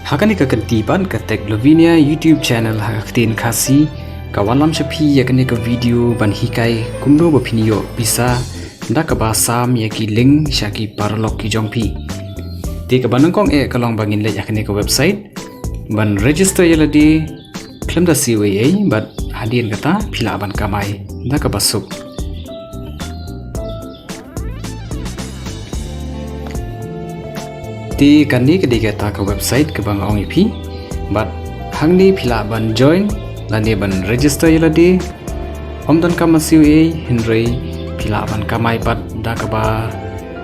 Hakani ka ketiban ka Tech Lavinia YouTube channel haktin khasi kawalam shapi yakani ka video ban hikai kumdo bapinio bisa ndak ba sam yaki link shaki parlok ki jongpi ti ka banangkong kalong bangin le yakani ka website ban register yaladi claim da CWA but hadin kata pila ban kamai ndak ba suk ti kanni kediga ta ka website ka bang ong ipi but hangni pila ban join lani ban register yaladi omdan kama CWA henry pila ban kamai bat dakaba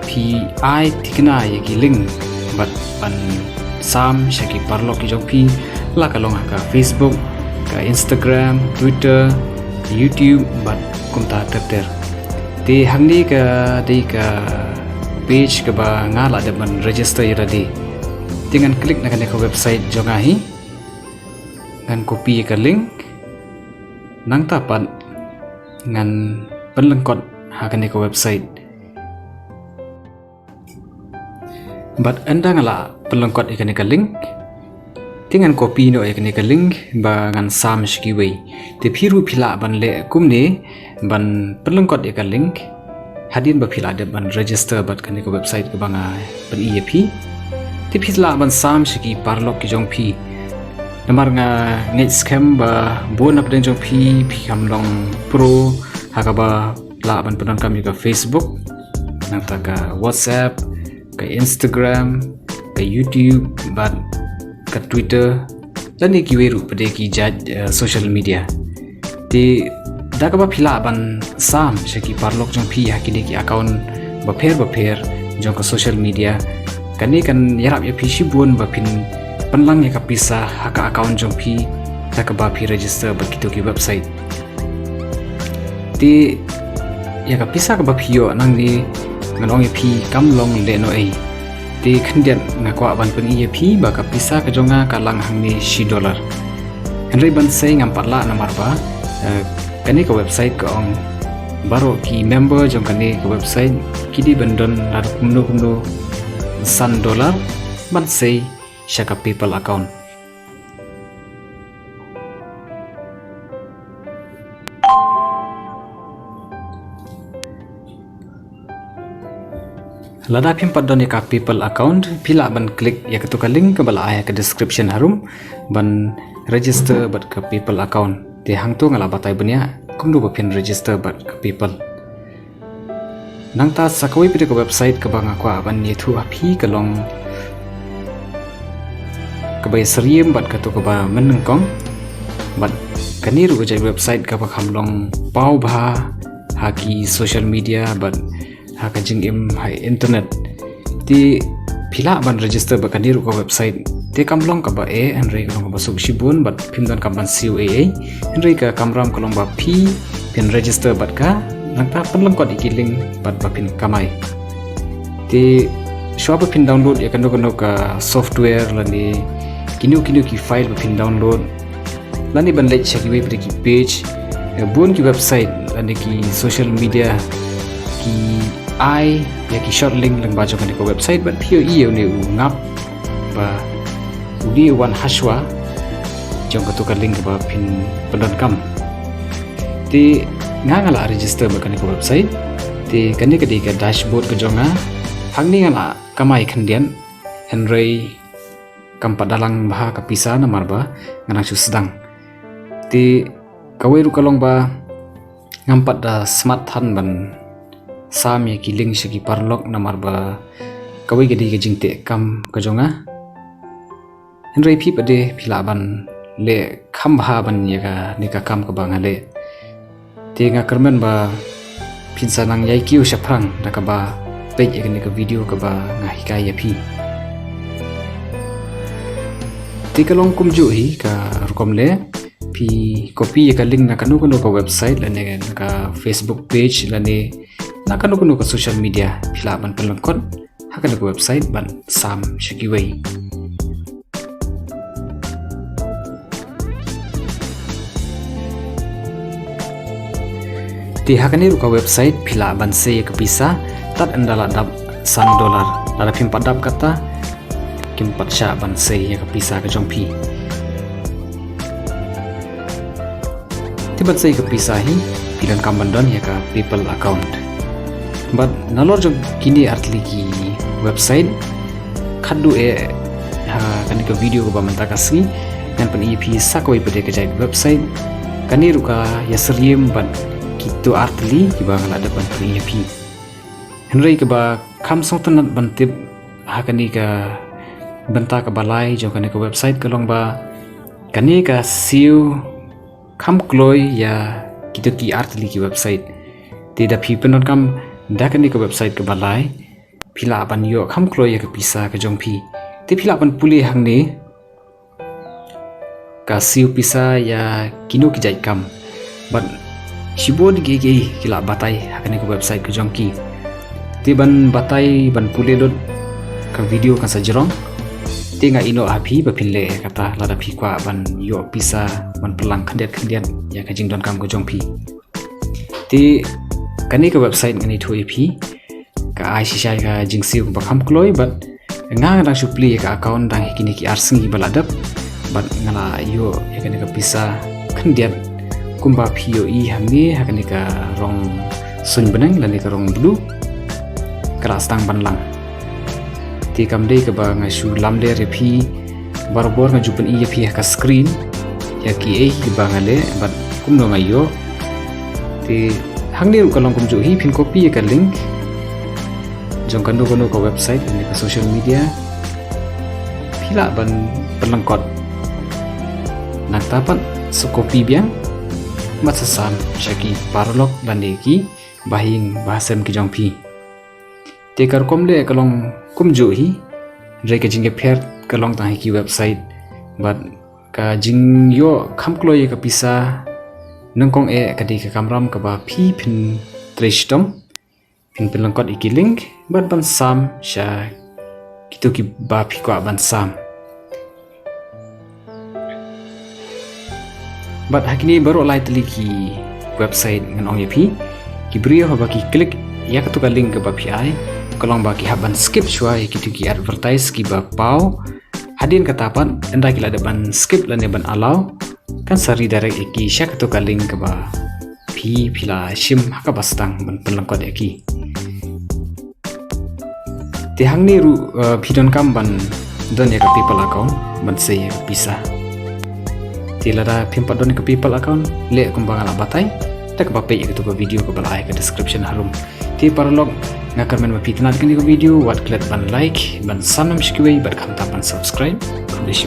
PI tikna yaki link but ban sam shaki parlok ki jongpi la kalong ka Facebook ka Instagram Twitter YouTube but kumta terter ti hangni ka di ka page ka ba ngala de ban register yadi dengan klik na ka website jongahi ngan copy ka link nang tapan ngan penlengkot hakani ka website but anda ngala penlengkot ikani ka link tingan copy no ikani ka link ba ngan sam shkiwei te phiru phila ban le kumne ban penlengkot ika link hadin ba phila de ban register bat kani ka website ka banga ban EAP te phila ban sam shki parlok ki jongphi namar nga net scam ba bon up den jongphi phikam long pro hakaba la ban penang kami ka Facebook nang ta ka WhatsApp ka Instagram ka YouTube ban ka Twitter dan ni kiweru pada ki social media ti dakaba phila ban sam shaki parlok jong phi hakini ki account ba pher jong ka social media kani kan yarap ya phi shibun ba pin panlang ya kapisa haka account jong phi dakaba phi register ba kito ki website ti ya kapisa ka ba phio nang ni nganong phi kamlong le no ai ti khandian ngakwa ban pen EAP ba kapisa ka jonga kalang hangni $10 henry ban sei ngam parla namar ba kani ka website ka ong baro ki member jong kani ka website kidi bandon lar kumno $100 ban sei shaka PayPal account lada pim padon ka PayPal account pila ban klik ya ketuka link ke bala aya ke description harum ban register bat ke PayPal account te hangtu ngala batai benia kumdu ba pin register bat ke PayPal nangta sakoi pide ke website ke bang akwa ban yethu api kalong ke bay seriem bat ke tu ke ba menengkong bat kanir ujai website ke ba khamlong pau bha haki social media bat haka jingim hai internet ti pila ban register ba kanir ko website te kamlong ka ba enrei kalong ba sub shibun bat pimdan kamban CWA enrei ka kamram kalong ba p pin register bat ka nangta penleng ko dikiling bat ba pin kamai ti shop pin download ya kanu ka software lani kinu ki file ba pin download lani ban let check we ki page bun ki website lani ki social media ki ai ya ki short link lang bajo kan ko website ban pio iyo ne ngap ba udi wan hashwa jong ka tukar link ba pin pendon kam ti ngala register ba kan ko website ti kani ka di ka dashboard ka jonga hangni ngala kamai khandian henry kam padalang bah ka pisa na marba nganang su sedang ti kaweru kalong ba ngampat da smart han ban sam ya kiling shaki parlok namar ba kawai gadi ke jingte kam kajonga henry pi pade philaban le khambha ban ya ka nika kam ka banga le te nga kermen ba pinsanang yai kiu shaprang da ka ba page ya nika video ka ba nga hikai ya pi te kalong kumju hi ka rukom le pi copy ya ka link na kanu ka website la ne ka Facebook page la ne nakanu ka social media pila ban pelengkot hakana ka website ban sam shikiwei ti hakani ka website pila ban se ka pisa tat andala dap $100 dala pim padap kata kim pat sha ban sei ya ka pisa ka jong phi ti ban sei ka pisa hi pilan kam ban don ya ka people account but nalor jong kini artli ki website khadu kani ka video ko ba man ta kasi nan pan ep sakoi pade ka jai website kani ruka ya seriem ban kitu artli ki ba ngala da ban ep henry ka ba kam song tan ban tip kani ka banta ka balai jong kani ka website ka long ba kani ka siu kam kloi ya kitu ki artli ki website ti da phi penon kam da kani ka website ka balai phila ban yo kam kloi ya ka pisa ka jong phi ti phila ban puli hang ni ka siu pisa ya kino ki jai kam ban shibod ge kila batai kani ka website ka jong ki ti ban batai ban puli dot ka video kan sajrong ti nga ino api ba pinle kata lada phi kwa ban yo pisa ban pelang khandiat ya ka jing don kam ko jong phi ti kani ka website ngani thu ep ka ai shai ka jing siu ba kham kloi but nga dang supli ka account dang kini ki arsingi baladap but ngala yo ya kani ka pisa khandiat kumba phi yo i hamni hakani ka rong sun benang lani ka rong blue kala stang ban lang ti kam dei ka ba nga shu lam de repi barbor nga jupen i phi ka screen ya ki e ba ngale but kum no ngayo ti hangni ru kalong kum ju hi pin copy ka link jong kan do ka website ni ka social media phila ban pelengkot nak tapat so copy biang matsasam shaki parlok landeki bahing bahasam ki jong phi te kar komle kalong kumju hi re ka jinge pher kalong ta ki website but ka jing yo khamklo ye ka pisa nangkong ka di ka kamram ka ba phi phin trishtom phin pelangkot iki link but ban sam sha kitu ki ba phi kwa ban sam but hakini baru lai tli ki website ngan ong ye phi ki brio ba ki click ya ka to ka link ka ba phi ai kalong ba ki haban skip chua kitu ki advertise ki ba pau hadin katapan enda kila ban skip lane ban allow kan sari direct ki syak to ka link ba phila shim haka bastang ban pelangkot ki ti hangni ru phidon kam ban don ya ka people account ban sei bisa ti lada phimpa don ka people account le kumbang ala batai tak ba pe itu ka video ka balai ka description harum ti parlog ngakar men mapitnat kini ko video wat klet ban like ban sanam shkiwei bar kham ta ban subscribe kondishi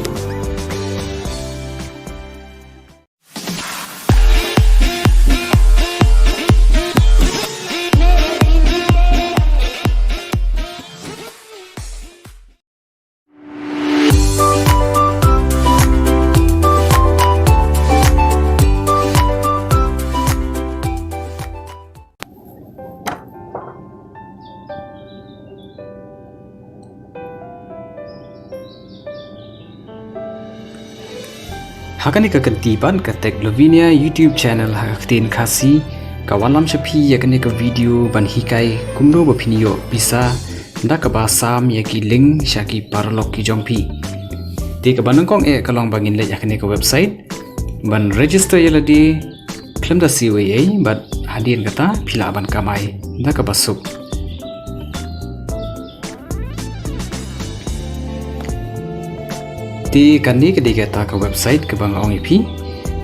hakani ka ketiban ka Techlovinia YouTube channel haktin khasi kawalam shapi yakani ka video ban hikai kumno bapinio bisa ndak ba sam yaki link shaki parlok ki jongpi ti ka banangkong kalong bangin le yakani ka website ban register yaladi claim da CWA but hadin kata phila ban kamai ndak ba suk ti kanni ke digata ka website ke bang ong ipi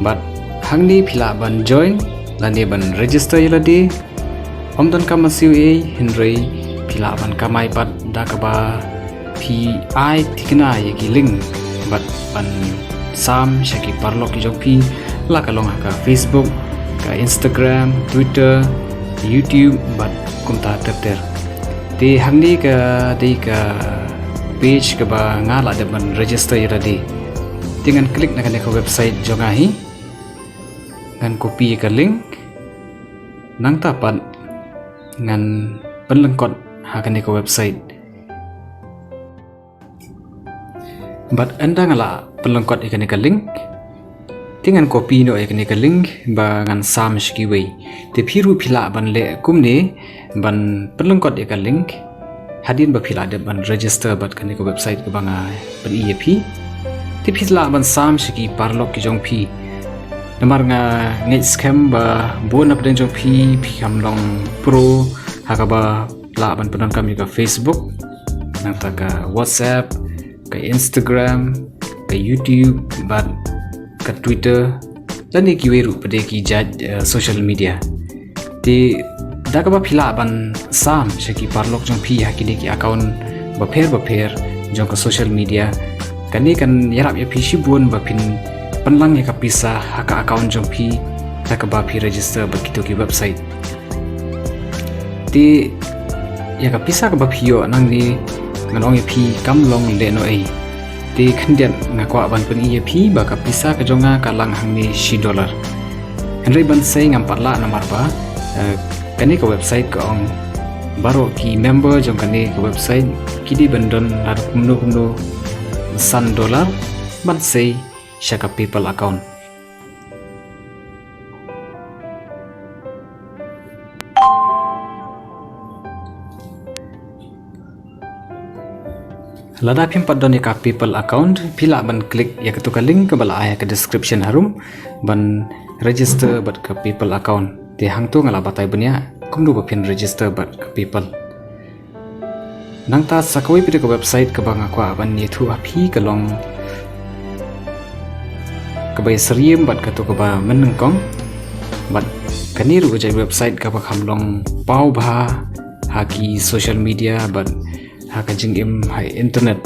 but hangni phila ban join lani ban register yaladi omdon kam CWA henry phila ban kamai pat da ka ba pi tikna yaki link but ban sam shaki parlok ki jongpi la kalong ka Facebook ka Instagram Twitter YouTube but kumta ter ti hangni ka dei ka page ke ba ngala de ban register yadi dengan klik na ka website jongahi ngan copy ka link nang tapat ngan penlengkot ha ka website but anda ngala penlengkot ikani ka link dengan copy no ikani ka link ba ngan sam shkiwei te phiru phila ban le kumne ban penlengkot ka link hadin ba phila de ban register bat kani ko website ko banga ban EAP ti phila ban sam shiki parlok ki jong phi namar nga ngai scam ba bon up den jong phi pham long pro hakaba la ban penon kami ka Facebook nang ta ka WhatsApp ka Instagram ka YouTube bat ka Twitter dan ni kiweru pada ki social media ti da ka ba phila ban sam shiki parlok jong phi hakini ki account ba pher jong ka social media kani kan yarap ya phi shibun ba pin panlang ya kapisa haka account jong phi ta ka ba phi register ba kito ki website ti ya kapisa ka ba phi yo nang ni nganong phi kamlong le no ai ti khandian ngakwa ban pen EAP ba kapisa ka jonga kalang hangni $10 henry ban sei ngam parla namar ba kani ka website ka ong baro ki member jong kani ka website kidi bandon lar kumno $100 ban sei Shaka PayPal account. Lada pim padon ka PayPal account pila ban klik ya ketuka link ke bala aya ke description harum ban register bat ke PayPal account ti hang tu ngala batai benya kumdu ba pin register bat ke PayPal nang ta sakoi pi ke website ke bang akwa ban ni thu api ke long kabai seriem bat kato kaba menengkong bat kaniru jai website kaba kamlong pau bha haki social media bat haka jingim hai internet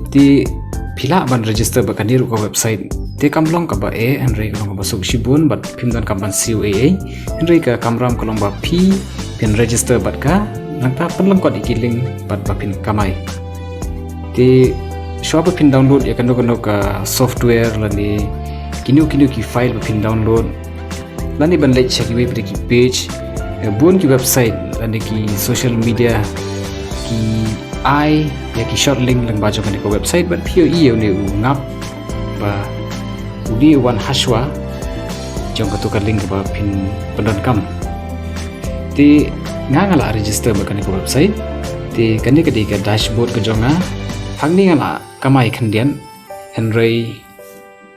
ti phila ban register ba kaniru ka website te kamlong kaba enrei kalong ba suk shibun bat phimdan kamban CUA enrei ka kamram kalong ba phi pin register bat ka nangta penlang kod ikiling bat ba pin kamai ti shop pin download ya kano ka software lani kinu ki file pin download lani ban late check web ki page bon ki website lani ki social media ki ai ya ki short link lang bajo kan ko website ban pio i ne ngap ba udi wan hashwa jong ka tukar link ba pin pendon kam ti ngala register ba kan ko website ti kan ka di ka dashboard ka jonga hangni ngala kamai khandian henry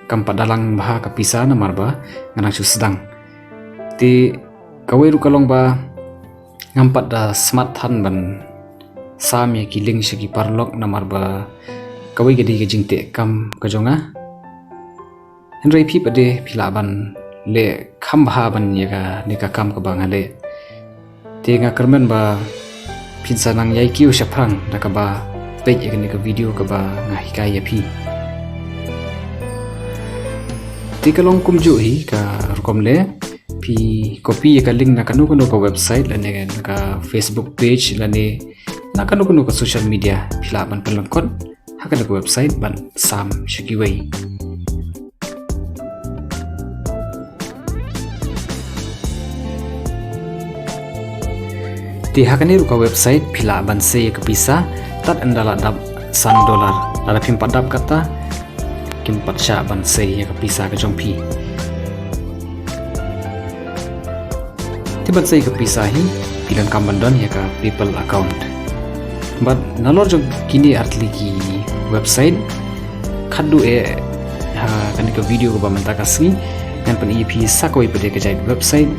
kampa dalang baha kapisa na marba nganang sedang ti kawai ru kalong ba ngampat da smart han ban sam ya kiling shiki parlok na marba kawai gedi ke jingte kam kajonga henry pi pade pilaban le kham baha ban ya ka ne ka kam ka bang hale ti nga kermen ba pinsa nang yai kiu shaprang da ka ba page ya ka video ka ba nga hikaya pi ti kalong kumju hi ka rukom le pi copy ka link na kanu ka website lane ka Facebook page lane na kanu ka social media phila ban pelangkot haka ka website ban sam shikiway ti haka ni ka website phila ban se ka pisa tat andala dab $100 ada pim padap kata kimpat sya ban sei ya kapisa ka jong pi tibat sei kapisa hi pilan kambandon ya ka PayPal account but nalor jong kini artli ki website khadu ha kan ka video ko ba manta kasni kan pan EP sakoi pede ka jai website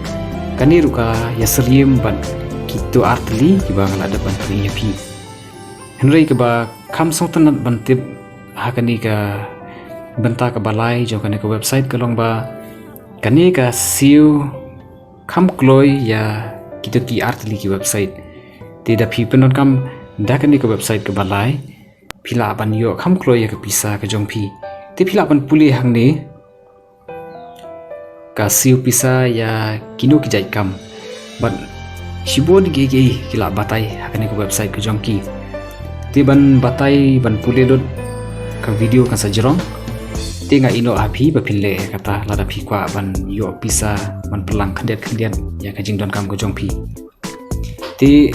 kani ruka ya seriem ban kitu artli ki ba ngala dapan pan EP henry ka ba kam song tanat ban tip ha kani ka benta ka balai jo kani ka website kalong ba kani ka siu kam kloi ya kitu ki artli ki website ti da phi penon kam da kani ka website ka balai phila ban yo kam kloi ya ka pisa ka jong phi ti phila ban puli hang ni ka siu pisa ya kinu ki jai kam ban shibon ge kila batai kani ka website ka jong ki ti ban batai ban puli dot ka video ka sajrong tinga ino api bapinle kata lada pi kwa ban yo pisa ban pelang khandian ya ka jingdon kam ko jongpi ti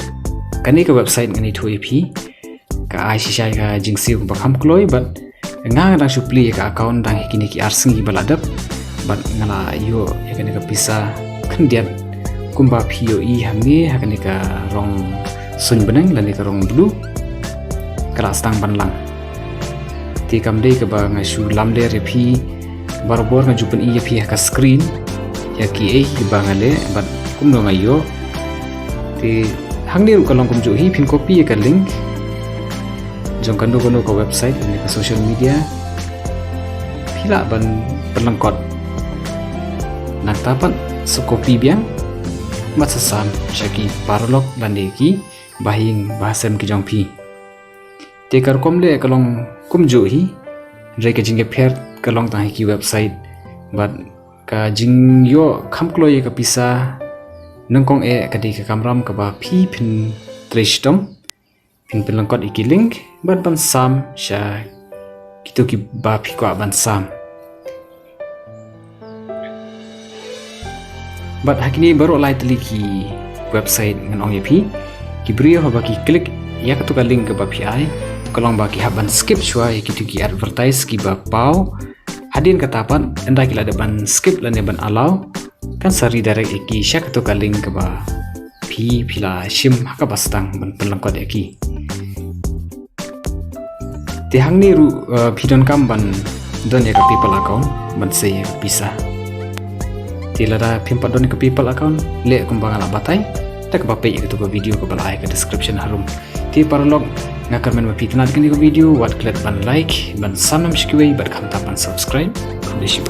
kani ka website ngani thu ep ka ai shisha ka jingsi ba kham kloi ban nga dang supli ka account dang kini ki arsingi baladap ban ngala yo ya kani ka pisa khandian kumba pio i hamni ha kani ka rong sun beneng lan ikarong blue kelas tang banlang ti kamde ke ba ngashu lamde repi barbor ngajupen iya pi ka screen ya ki ba ngale ban kumno ngayo ti hangni ru kalong kumju hi pin copy ka link jong kando kono ka website ni ka social media pila ban pelengkot nak tapat sekopi biang matsasam syaki parlok landeki bahing bahasam ki jong pi tekar komle kalong kumju hi rai ka jingge pher kalong ta ki website bat ka jing yo khamklo ye ka pisa nangkong ka di ka kamram ka ba phi phin trishtom phin pelengkot iki link bat ban sam sha kitu ki ba phi ko ban sam bat hakini baru lai teli ki website ngan ong yapi ki brio ha baki klik ya ka link ka ba phi ai kalong baki haban skip chua ya kitu ki advertise ki ba pau hadin katapan enda kila ada ban skip lan ban allow kan sari direct iki syak to ka link ka ba phi phila shim haka bastang ban pelengkot iki ti hangni ru phidon kam ban don ya ka people account ban se bisa tilada pimpat don ka people account le kumbang ala batai tak ba pe itu ko video ko balai ka description harum ti parlog ngakar men mapitna dengan video wat klet ban like ban sanam shkiwei bat khamta ban subscribe kondisi